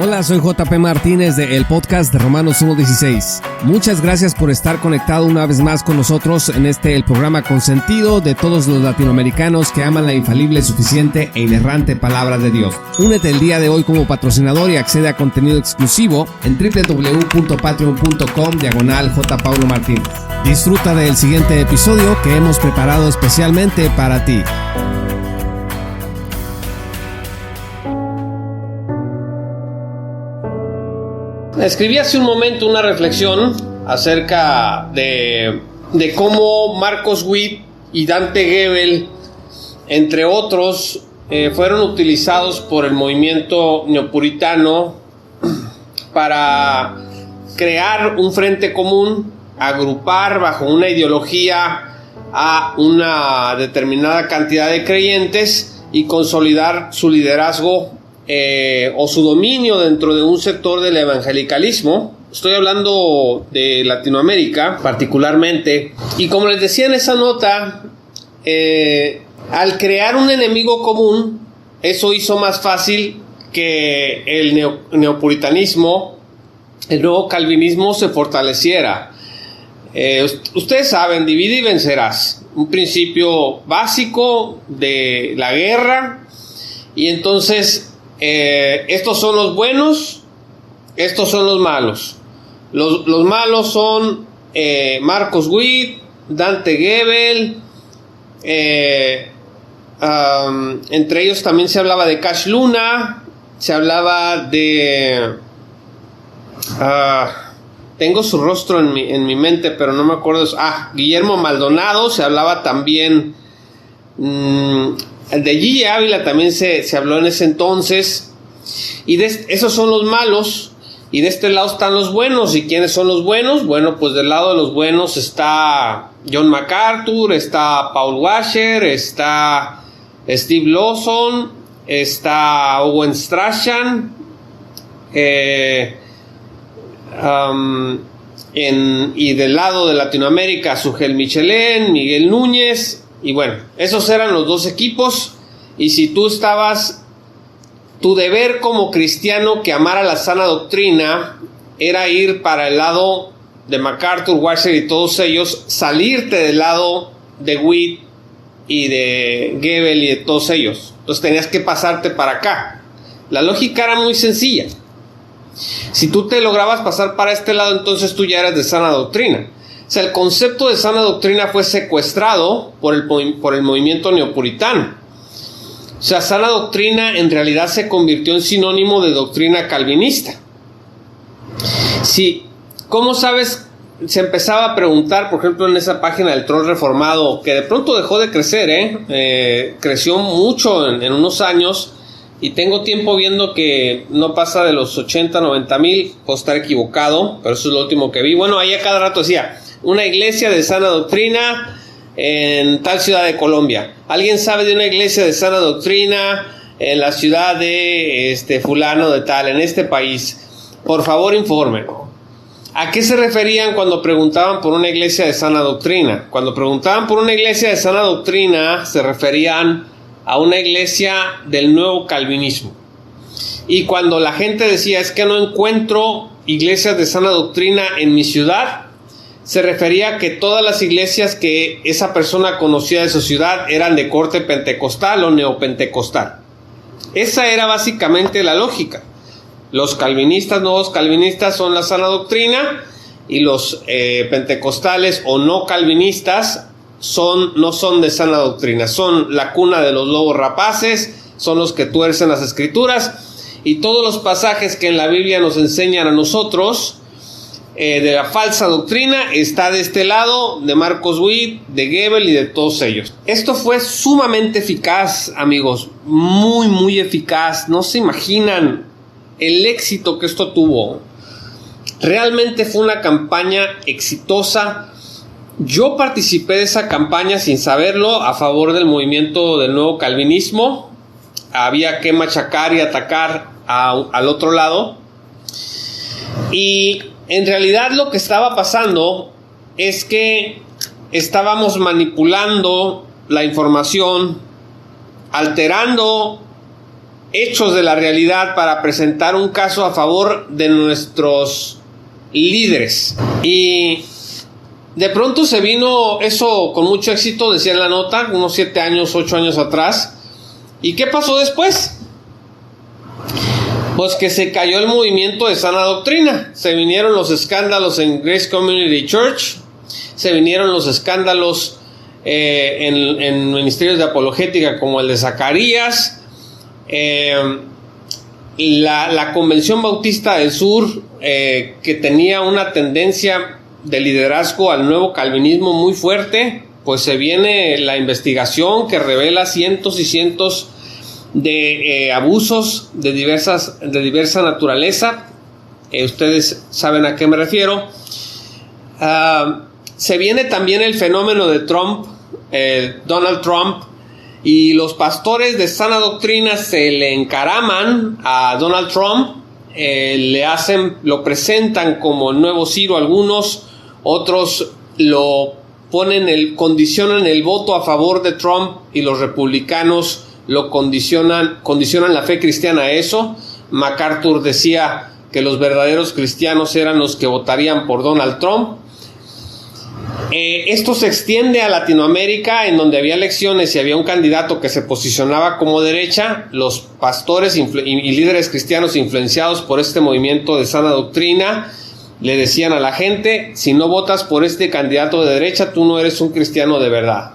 Hola, soy JP Martínez de el podcast de Romanos 1:16. Muchas gracias por estar conectado una vez más con nosotros en el programa consentido de todos los latinoamericanos que aman la infalible, suficiente e inerrante palabra de Dios. Únete el día de hoy como patrocinador y accede a contenido exclusivo en www.patreon.com/JPauloMartínez. Disfruta del siguiente episodio que hemos preparado especialmente para ti. Escribí hace un momento una reflexión acerca de cómo Marcos Witt y Dante Gebel, entre otros, fueron utilizados por el movimiento neopuritano para crear un frente común, agrupar bajo una ideología a una determinada cantidad de creyentes y consolidar su liderazgo o su dominio dentro de un sector del evangelicalismo. Estoy hablando de Latinoamérica particularmente, y como les decía en esa nota, al crear un enemigo común, eso hizo más fácil que el neopuritanismo, el nuevo calvinismo se fortaleciera. Ustedes saben, divide y vencerás, un principio básico de la guerra, y entonces estos son los buenos, estos son los malos. Los malos son Marcos Witt, Dante Gebel, entre ellos también se hablaba de Cash Luna, se hablaba de... tengo su rostro en mi mente, pero no me acuerdo. Guillermo Maldonado, se hablaba también... de Gigi Ávila también se habló en ese entonces. Y esos son los malos, y de este lado están los buenos. ¿Y quiénes son los buenos? Bueno, pues del lado de los buenos está John MacArthur, está Paul Washer, está Steve Lawson, está Owen Strachan, y del lado de Latinoamérica Sugel Michelén, Miguel Núñez. Y bueno, esos eran los dos equipos. Y si tú estabas, tu deber como cristiano que amara la sana doctrina era ir para el lado de MacArthur, Washer y todos ellos, salirte del lado de Witt y de Gebel y de todos ellos. Entonces tenías que pasarte para acá. La lógica era muy sencilla. Si tú te lograbas pasar para este lado, entonces tú ya eras de sana doctrina. O sea, el concepto de sana doctrina fue secuestrado por el movimiento neopuritano. O sea, sana doctrina en realidad se convirtió en sinónimo de doctrina calvinista. Sí, ¿cómo sabes? Se empezaba a preguntar, por ejemplo, en esa página del Troll Reformado, que de pronto dejó de crecer, creció mucho en unos años, y tengo tiempo viendo que no pasa de los 80, 90 mil, puedo estar equivocado, pero eso es lo último que vi. Bueno, ahí a cada rato decía, una iglesia de sana doctrina en tal ciudad de Colombia. ¿Alguien sabe de una iglesia de sana doctrina en la ciudad de fulano de tal, en este país? Por favor, informe. ¿A qué se referían cuando preguntaban por una iglesia de sana doctrina? Cuando preguntaban por una iglesia de sana doctrina, se referían a una iglesia del nuevo calvinismo. Y cuando la gente decía, es que no encuentro iglesias de sana doctrina en mi ciudad, se refería a que todas las iglesias que esa persona conocía de su ciudad eran de corte pentecostal o neopentecostal. Esa era básicamente la lógica. Los calvinistas, nuevos calvinistas son la sana doctrina, y los pentecostales o no calvinistas no son de sana doctrina, son la cuna de los lobos rapaces, son los que tuercen las escrituras, y todos los pasajes que en la Biblia nos enseñan a nosotros de la falsa doctrina está de este lado, de Marcos Witt, de Gebel y de todos ellos. Esto fue sumamente eficaz, amigos, muy muy eficaz. No se imaginan el éxito que esto tuvo. Realmente fue una campaña exitosa. Yo participé de esa campaña sin saberlo, a favor del movimiento del nuevo calvinismo. Había que machacar y atacar al otro lado. Y en realidad lo que estaba pasando es que estábamos manipulando la información, alterando hechos de la realidad para presentar un caso a favor de nuestros líderes. Y de pronto se vino eso con mucho éxito, decía en la nota, unos 7 años, 8 años atrás. ¿Y qué pasó después? Pues que se cayó el movimiento de sana doctrina. Se vinieron los escándalos en Grace Community Church, se vinieron los escándalos en ministerios de apologética como el de Zacarías. La Convención Bautista del Sur, que tenía una tendencia de liderazgo al nuevo calvinismo muy fuerte, pues se viene la investigación que revela cientos y cientos de abusos de diversa naturaleza. Ustedes saben a qué me refiero. Se viene también el fenómeno de Trump, Donald Trump, y los pastores de sana doctrina se le encaraman a Donald Trump, lo presentan como el nuevo Ciro algunos, otros lo condicionan el voto a favor de Trump, y los republicanos lo condicionan la fe cristiana a eso. MacArthur decía que los verdaderos cristianos eran los que votarían por Donald Trump. Esto se extiende a Latinoamérica, en donde había elecciones y había un candidato que se posicionaba como derecha. Los pastores y líderes cristianos influenciados por este movimiento de sana doctrina le decían a la gente: si no votas por este candidato de derecha, tú no eres un cristiano de verdad.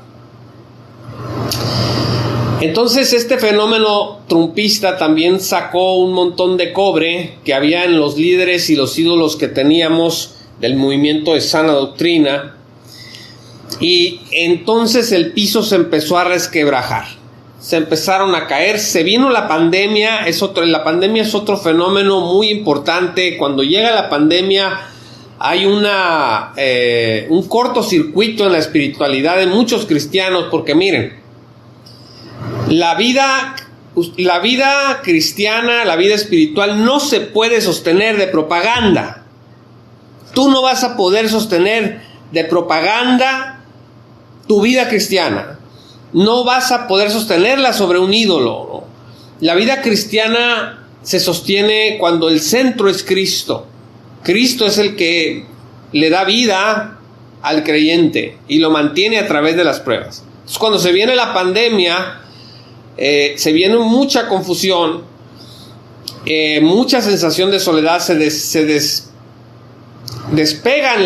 Entonces este fenómeno trumpista también sacó un montón de cobre que había en los líderes y los ídolos que teníamos del movimiento de sana doctrina. Y entonces el piso se empezó a resquebrajar, se empezaron a caer, se vino la pandemia. La pandemia es otro fenómeno muy importante. Cuando llega la pandemia hay un cortocircuito en la espiritualidad de muchos cristianos, porque miren, la vida cristiana, la vida espiritual no se puede sostener de propaganda. Tú no vas a poder sostener de propaganda tu vida cristiana. No vas a poder sostenerla sobre un ídolo, ¿no? La vida cristiana se sostiene cuando el centro es Cristo. Cristo es el que le da vida al creyente y lo mantiene a través de las pruebas. Entonces, cuando se viene la pandemia, se viene mucha confusión, mucha sensación de soledad, despegan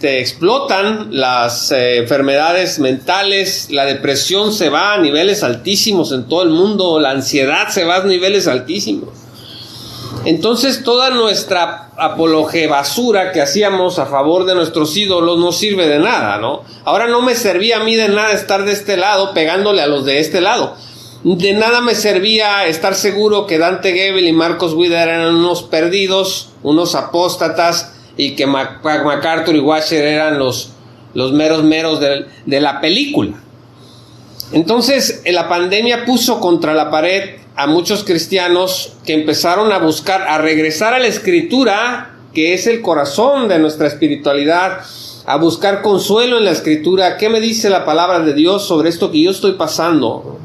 explotan las enfermedades mentales, la depresión se va a niveles altísimos en todo el mundo, la ansiedad se va a niveles altísimos. Entonces toda nuestra apología basura que hacíamos a favor de nuestros ídolos no sirve de nada, ¿no? Ahora no me servía a mí de nada estar de este lado pegándole a los de este lado. De nada me servía estar seguro que Dante Gebel y Marcos Wider eran unos perdidos, unos apóstatas, y que MacArthur y Washer eran los meros de la película. Entonces la pandemia puso contra la pared a muchos cristianos que empezaron a regresar a la Escritura, que es el corazón de nuestra espiritualidad, a buscar consuelo en la Escritura. ¿Qué me dice la palabra de Dios sobre esto que yo estoy pasando?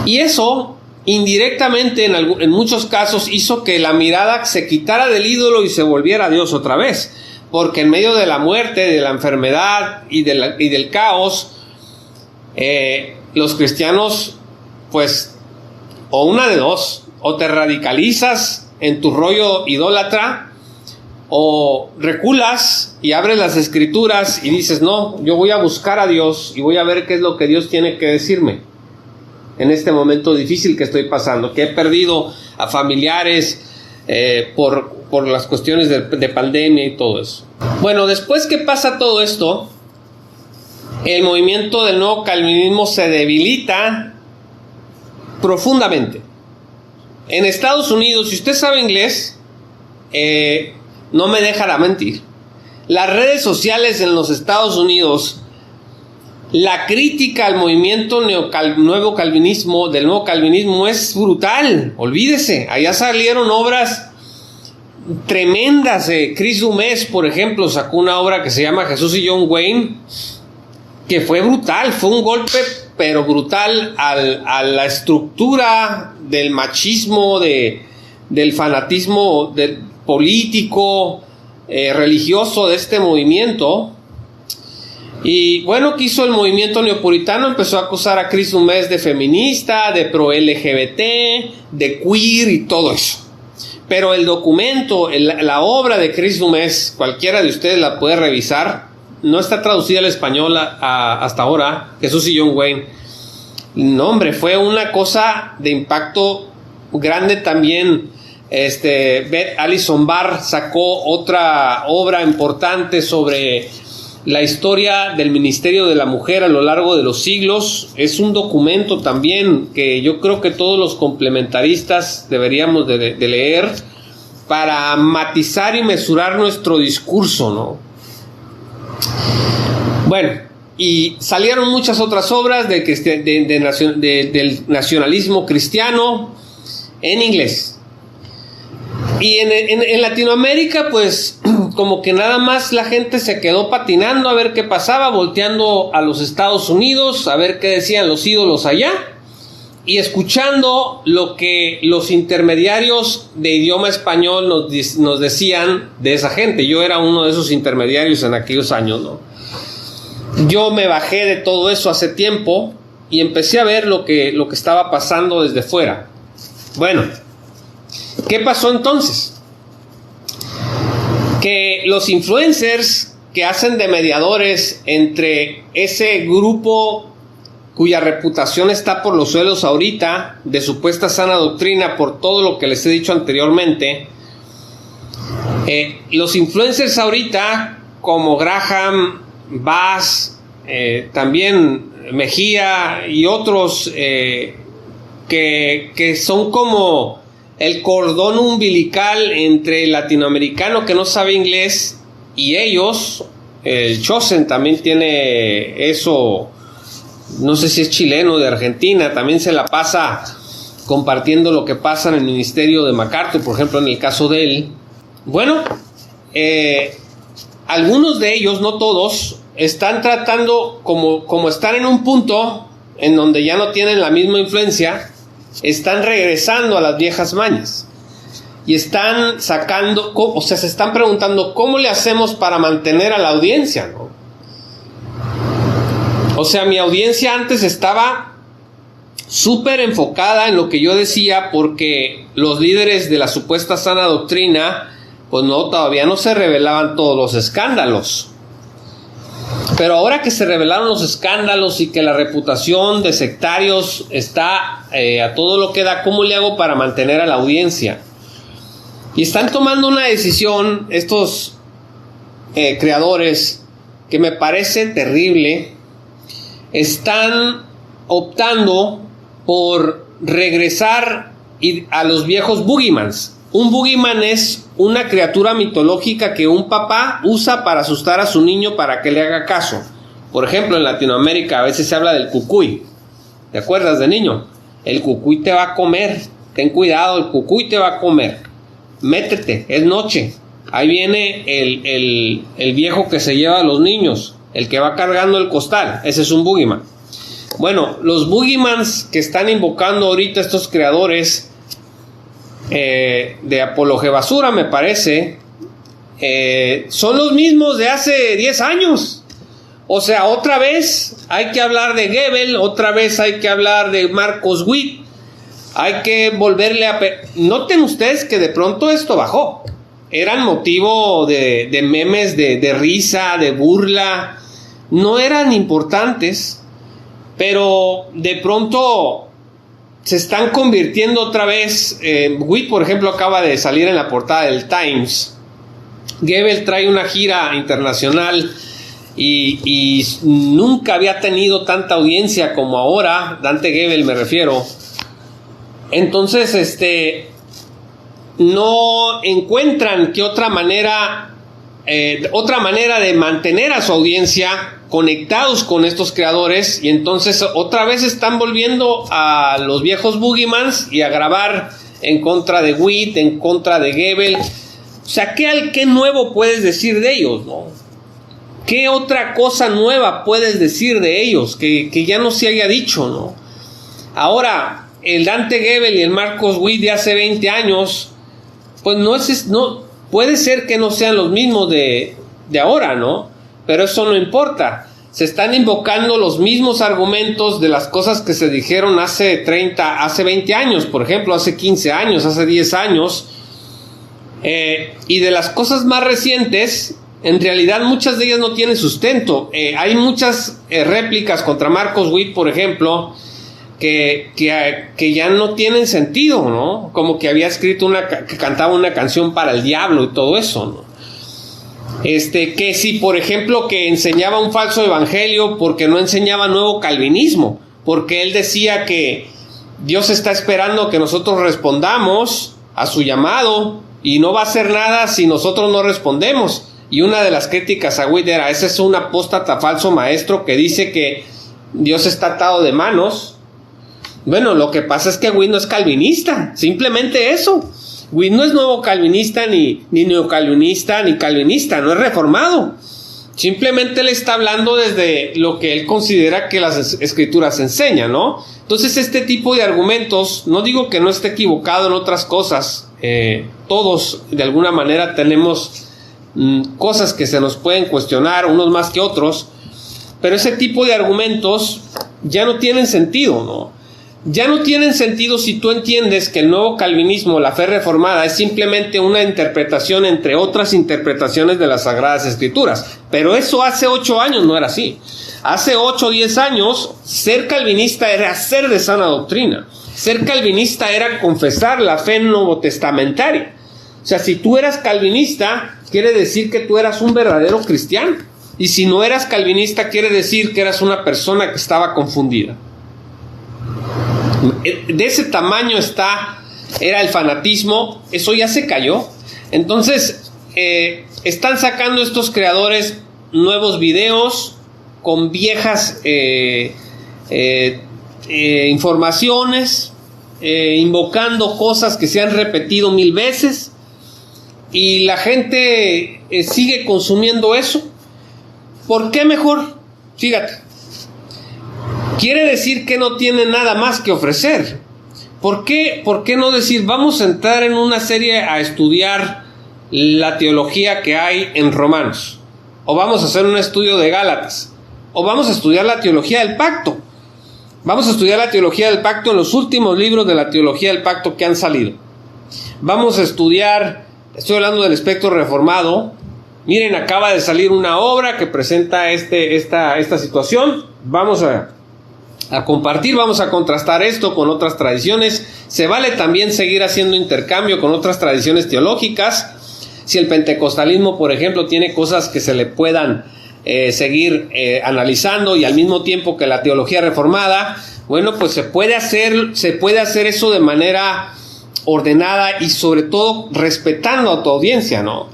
Y eso indirectamente en muchos casos hizo que la mirada se quitara del ídolo y se volviera a Dios otra vez, porque en medio de la muerte, de la enfermedad y del caos, los cristianos, pues, o una de dos: o te radicalizas en tu rollo idólatra, o reculas y abres las Escrituras y dices: no, yo voy a buscar a Dios y voy a ver qué es lo que Dios tiene que decirme en este momento difícil que estoy pasando, que he perdido a familiares por las cuestiones de pandemia y todo eso. Bueno, después que pasa todo esto, el movimiento del nuevo calvinismo se debilita profundamente. En Estados Unidos, si usted sabe inglés, no me dejará mentir, las redes sociales en los Estados Unidos, la crítica al movimiento del nuevo calvinismo es brutal. Olvídese, allá salieron obras tremendas. Chris Dumes, por ejemplo, sacó una obra que se llama Jesús y John Wayne, que fue brutal, fue un golpe pero brutal a la estructura del machismo, del fanatismo político, religioso de este movimiento. Y bueno, ¿qué hizo el movimiento neopuritano? Empezó a acusar a Chris Dumas de feminista, de pro-LGBT, de queer y todo eso. Pero el documento, la obra de Chris Dumas, cualquiera de ustedes la puede revisar. No está traducida al español hasta ahora. Jesús y John Wayne. No, hombre, fue una cosa de impacto grande también. Beth Allison Barr sacó otra obra importante sobre la historia del Ministerio de la Mujer a lo largo de los siglos. Es un documento también que yo creo que todos los complementaristas deberíamos de leer para matizar y mesurar nuestro discurso, ¿no? Bueno, y salieron muchas otras obras del nacionalismo cristiano en inglés. Y en Latinoamérica, pues, como que nada más la gente se quedó patinando a ver qué pasaba, volteando a los Estados Unidos, a ver qué decían los ídolos allá, y escuchando lo que los intermediarios de idioma español nos decían de esa gente. Yo era uno de esos intermediarios en aquellos años, ¿no? Yo me bajé de todo eso hace tiempo y empecé a ver lo que estaba pasando desde fuera. Bueno, ¿qué pasó entonces? Que los influencers que hacen de mediadores entre ese grupo cuya reputación está por los suelos ahorita, de supuesta sana doctrina, por todo lo que les he dicho anteriormente, los influencers ahorita, como Graham, Bass, también Mejía y otros que son como el cordón umbilical entre el latinoamericano que no sabe inglés y ellos. El Chosen también tiene eso, no sé si es chileno, de Argentina, también se la pasa compartiendo lo que pasa en el ministerio de MacArthur, por ejemplo, en el caso de él. Bueno, algunos de ellos, no todos, están tratando, como están en un punto en donde ya no tienen la misma influencia, están regresando a las viejas mañas y están sacando, o sea, se están preguntando cómo le hacemos para mantener a la audiencia, ¿no? O sea, mi audiencia antes estaba súper enfocada en lo que yo decía, porque los líderes de la supuesta sana doctrina, pues no, todavía no se revelaban todos los escándalos. Pero ahora que se revelaron los escándalos y que la reputación de sectarios está a todo lo que da, ¿cómo le hago para mantener a la audiencia? Y están tomando una decisión estos creadores que me parece terrible. Están optando por regresar a los viejos boogeymans. Un boogeyman es una criatura mitológica que un papá usa para asustar a su niño para que le haga caso. Por ejemplo, en Latinoamérica a veces se habla del cucuy. ¿Te acuerdas de niño? El cucuy te va a comer. Ten cuidado, el cucuy te va a comer. Métete, es noche. Ahí viene el viejo que se lleva a los niños, el que va cargando el costal. Ese es un boogeyman. Bueno, los boogeymans que están invocando ahorita estos creadores de Apología Basura, me parece, son los mismos de hace 10 años. O sea, otra vez hay que hablar de Goebbels, otra vez hay que hablar de Marcos Witt, hay que volverle a... Noten ustedes que de pronto esto bajó. Eran motivo de memes, de risa, de burla. No eran importantes, pero de pronto se están convirtiendo otra vez. Witt, por ejemplo, acaba de salir en la portada del Times. Goebbels trae una gira internacional y nunca había tenido tanta audiencia como ahora. Dante Goebbels me refiero. Entonces, no encuentran que otra manera de mantener a su audiencia conectados con estos creadores, y entonces otra vez están volviendo a los viejos boogeymans y a grabar en contra de Witt, en contra de Goebbels. O sea, ¿qué nuevo puedes decir de ellos, no? ¿qué otra cosa nueva puedes decir de ellos que ya no se haya dicho, ¿no? Ahora, el Dante Gebel y el Marcos Witt de hace 20 años, pues no puede ser que no sean los mismos de ahora, ¿no? Pero eso no importa. Se están invocando los mismos argumentos de las cosas que se dijeron hace 20 años, por ejemplo, hace 15 años, hace 10 años. Y de las cosas más recientes, en realidad muchas de ellas no tienen sustento. Hay muchas réplicas contra Marcos Witt, por ejemplo, que ya no tienen sentido, ¿no? Como que había escrito que cantaba una canción para el diablo y todo eso, ¿no? Que si, por ejemplo, que enseñaba un falso evangelio porque no enseñaba nuevo calvinismo, porque él decía que Dios está esperando que nosotros respondamos a su llamado y no va a hacer nada si nosotros no respondemos. Y una de las críticas a Witt era: ese es un apóstata falso maestro que dice que Dios está atado de manos. Bueno, lo que pasa es que Witt no es calvinista, simplemente eso. Witt no es nuevo calvinista, ni neocalvinista, ni calvinista, no es reformado. Simplemente él está hablando desde lo que él considera que las escrituras enseñan, ¿no? Entonces, este tipo de argumentos, no digo que no esté equivocado en otras cosas, todos de alguna manera tenemos cosas que se nos pueden cuestionar, unos más que otros, pero ese tipo de argumentos ya no tienen sentido, ¿no? Ya no tienen sentido si tú entiendes que el nuevo calvinismo, la fe reformada, es simplemente una interpretación entre otras interpretaciones de las Sagradas Escrituras. Pero eso hace 8 años no era así. Hace 8 o 10 años, ser calvinista era ser de sana doctrina. Ser calvinista era confesar la fe novotestamentaria. O sea, si tú eras calvinista, quiere decir que tú eras un verdadero cristiano. Y si no eras calvinista, quiere decir que eras una persona que estaba confundida. De ese tamaño era el fanatismo. Eso ya se cayó. Entonces están sacando estos creadores nuevos videos con viejas informaciones, invocando cosas que se han repetido 1000 veces, y la gente sigue consumiendo eso. ¿Por qué mejor? Fíjate, quiere decir que no tiene nada más que ofrecer. ¿Por qué no decir: vamos a entrar en una serie a estudiar la teología que hay en Romanos, o vamos a hacer un estudio de Gálatas, o vamos a estudiar la teología del pacto? Vamos a estudiar la teología del pacto en los últimos libros de la teología del pacto que han salido. Vamos a estudiar, estoy hablando del espectro reformado. Miren, acaba de salir una obra que presenta esta situación. Vamos a compartir, vamos a contrastar esto con otras tradiciones. Se vale también seguir haciendo intercambio con otras tradiciones teológicas. Si el pentecostalismo, por ejemplo, tiene cosas que se le puedan seguir analizando, y al mismo tiempo que la teología reformada, bueno, pues se puede hacer eso de manera ordenada y sobre todo respetando a tu audiencia, ¿no?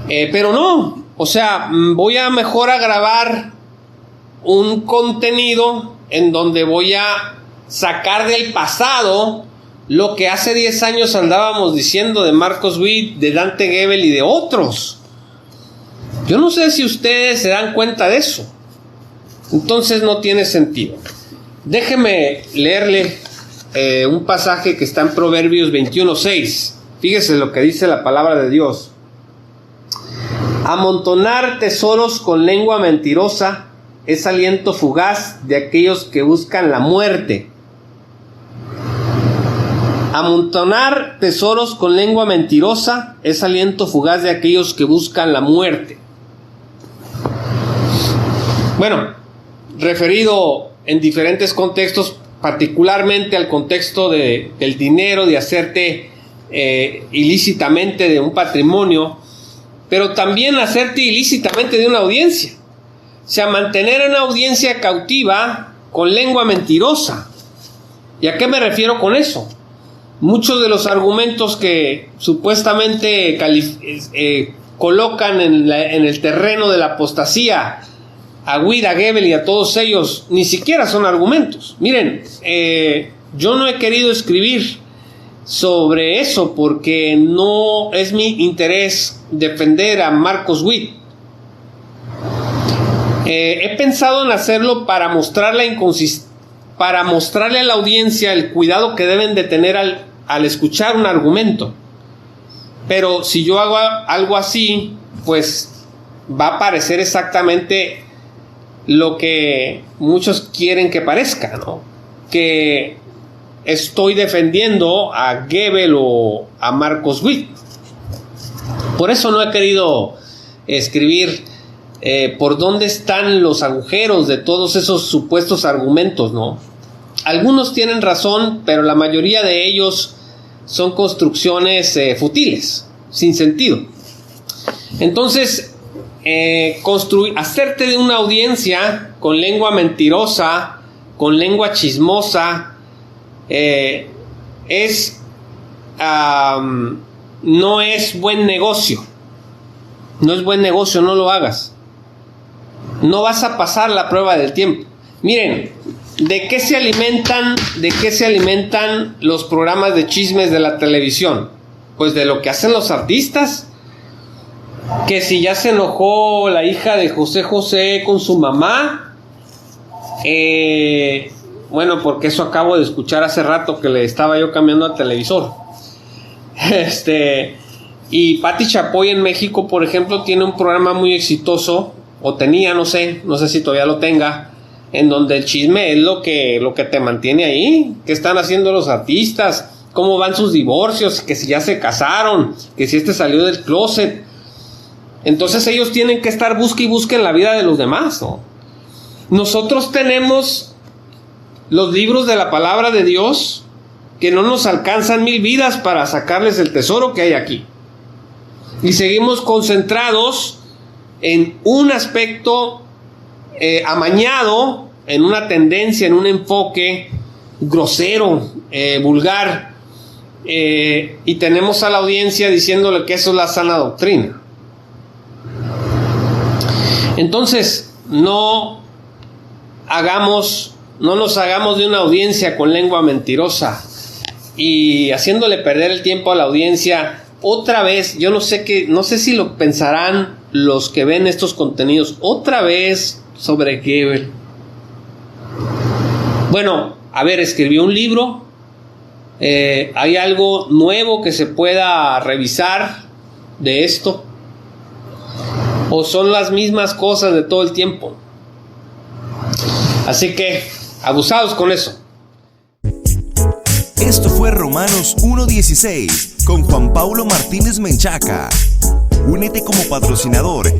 Pero no, o sea, voy a mejor a grabar un contenido en donde voy a sacar del pasado lo que hace 10 años andábamos diciendo de Marcos Witt, de Dante Gebel y de otros. Yo no sé si ustedes se dan cuenta de eso. Entonces no tiene sentido. Déjeme leerle un pasaje que está en Proverbios 21:6. Fíjese lo que dice la palabra de Dios. Amontonar tesoros con lengua mentirosa es aliento fugaz de aquellos que buscan la muerte. Amontonar tesoros con lengua mentirosa es aliento fugaz de aquellos que buscan la muerte. Bueno, referido en diferentes contextos, particularmente al contexto del dinero, de hacerte ilícitamente de un patrimonio, pero también hacerte ilícitamente de una audiencia. O sea, mantener una audiencia cautiva con lengua mentirosa. ¿Y a qué me refiero con eso? Muchos de los argumentos que supuestamente colocan en el terreno de la apostasía a Witt, a Gebel y a todos ellos, ni siquiera son argumentos. Miren, yo no he querido escribir sobre eso porque no es mi interés defender a Marcos Witt. He pensado en hacerlo para mostrar para mostrarle a la audiencia el cuidado que deben de tener al escuchar un argumento. Pero si yo hago algo así, pues va a parecer exactamente lo que muchos quieren que parezca, ¿no? Que estoy defendiendo a Goebbels o a Marcus Witt. Por eso no he querido escribir por dónde están los agujeros de todos esos supuestos argumentos, ¿no? Algunos tienen razón, pero la mayoría de ellos son construcciones futiles, sin sentido. Entonces, hacerte de una audiencia con lengua mentirosa, con lengua chismosa, no es buen negocio. No es buen negocio, no lo hagas. No vas a pasar la prueba del tiempo. Miren, ¿de qué se alimentan los programas de chismes de la televisión? Pues de lo que hacen los artistas. Que si ya se enojó la hija de José José con su mamá, bueno, porque eso acabo de escuchar hace rato que le estaba yo cambiando al televisor. Y Pati Chapoy en México, por ejemplo, tiene un programa muy exitoso, o tenía, no sé si todavía lo tenga, en donde el chisme es lo que te mantiene ahí. ¿Qué están haciendo los artistas? ¿Cómo van sus divorcios? Que si ya se casaron, que si salió del closet. Entonces ellos tienen que estar busque y busque en la vida de los demás, ¿no? Nosotros tenemos los libros de la palabra de Dios que no nos alcanzan 1000 vidas para sacarles el tesoro que hay aquí. Y seguimos concentrados en un aspecto amañado, en una tendencia, en un enfoque grosero, vulgar, y tenemos a la audiencia diciéndole que eso es la sana doctrina. Entonces, no nos hagamos de una audiencia con lengua mentirosa y haciéndole perder el tiempo a la audiencia. Otra vez, yo no sé si lo pensarán los que ven estos contenidos, otra vez sobre Goebbels. Bueno, a ver, escribió un libro, ¿hay algo nuevo que se pueda revisar de esto? ¿O son las mismas cosas de todo el tiempo? Así que, abusados con eso. Esto fue Romanos 1:16 con Juan Pablo Martínez Menchaca. Únete como patrocinador